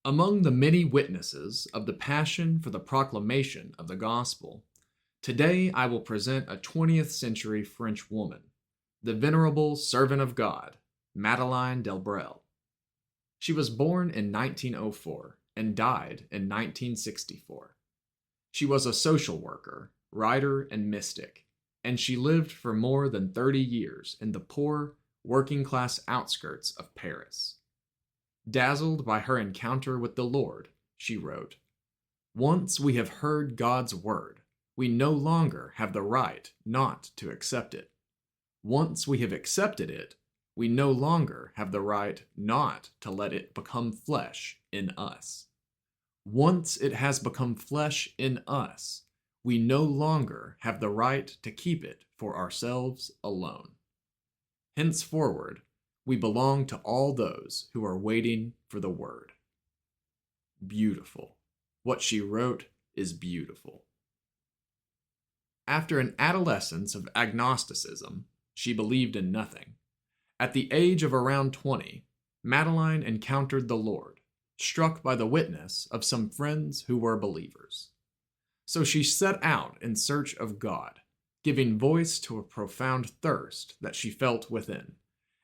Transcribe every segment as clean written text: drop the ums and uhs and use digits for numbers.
Among the many witnesses of the passion for the proclamation of the gospel, today I will present a 20th century French woman, the venerable servant of God, Madeleine Delbrêl. She was born in 1904 and died in 1964. She was a social worker, writer, and mystic, and she lived for more than 30 years in the poor, working-class outskirts of Paris. Dazzled by her encounter with the Lord, she wrote, "Once we have heard God's word, we no longer have the right not to accept it. Once we have accepted it, we no longer have the right not to let it become flesh in us. Once it has become flesh in us, we no longer have the right to keep it for ourselves alone. Henceforward, we belong to all those who are waiting for the word." Beautiful. What she wrote is beautiful. After an adolescence of agnosticism, she believed in nothing. At the age of around 20, Madeleine encountered the Lord, struck by the witness of some friends who were believers. So she set out in search of God, giving voice to a profound thirst that she felt within,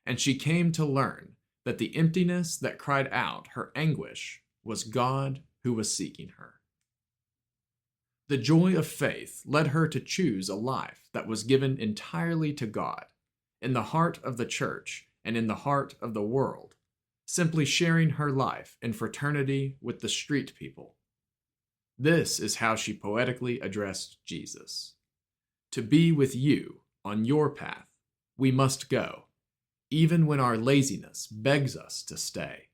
and she came to learn that the emptiness that cried out her anguish was God who was seeking her. The joy of faith led her to choose a life that was given entirely to God, in the heart of the church and in the heart of the world, simply sharing her life in fraternity with the street people. This is how she poetically addressed Jesus. "To be with you on your path, we must go, even when our laziness begs us to stay.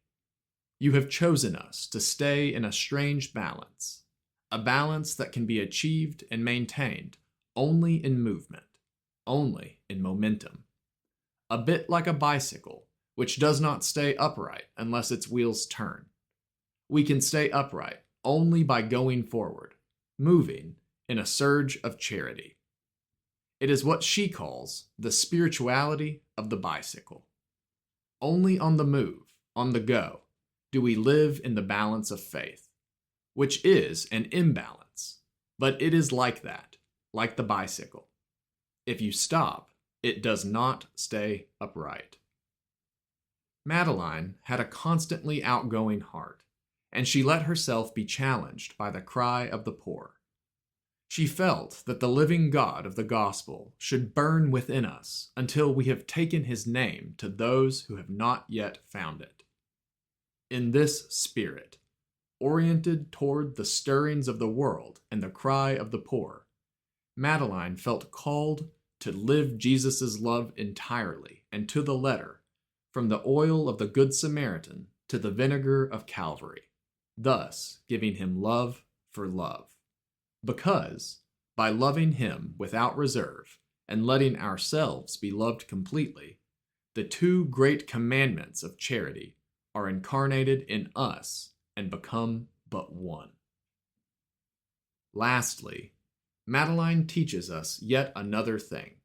You have chosen us to stay in a strange balance, a balance that can be achieved and maintained only in movement, only in momentum. A bit like a bicycle, which does not stay upright unless its wheels turn. We can stay upright only by going forward, moving in a surge of charity." It is what she calls the spirituality of the bicycle. Only on the move, on the go, do we live in the balance of faith, which is an imbalance, but it is like that, like the bicycle. If you stop, it does not stay upright. Madeleine had a constantly outgoing heart, and she let herself be challenged by the cry of the poor. She felt that the living God of the gospel should burn within us until we have taken his name to those who have not yet found it. In this spirit, oriented toward the stirrings of the world and the cry of the poor, Madeleine felt called to live Jesus' love entirely and to the letter, from the oil of the Good Samaritan to the vinegar of Calvary, thus giving him love for love. Because, by loving him without reserve and letting ourselves be loved completely, the two great commandments of charity are incarnated in us and become but one. Lastly, Madeleine teaches us yet another thing,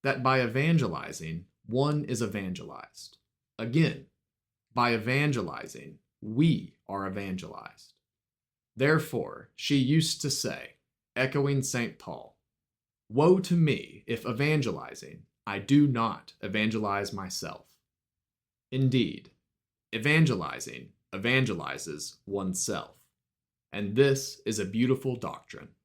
that by evangelizing, one is evangelized. Again, by evangelizing, we are evangelized. Therefore, she used to say, echoing St. Paul, "Woe to me if evangelizing, I do not evangelize myself." Indeed, evangelizing evangelizes oneself, and this is a beautiful doctrine.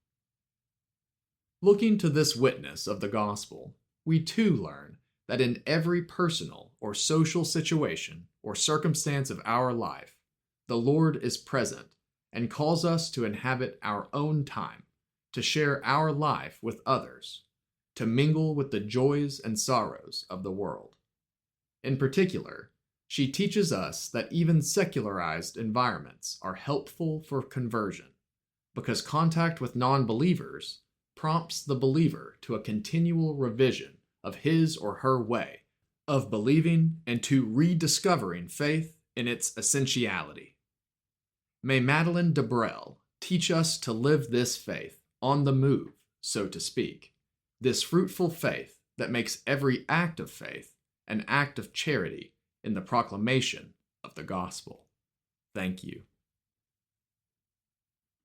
Looking to this witness of the gospel, we too learn that in every personal or social situation or circumstance of our life, the Lord is present and calls us to inhabit our own time, to share our life with others, to mingle with the joys and sorrows of the world. In particular, she teaches us that even secularized environments are helpful for conversion, because contact with non-believers prompts the believer to a continual revision of his or her way of believing and to rediscovering faith in its essentiality. May Madeleine Delbrêl teach us to live this faith on the move, so to speak, this fruitful faith that makes every act of faith an act of charity in the proclamation of the gospel. Thank you.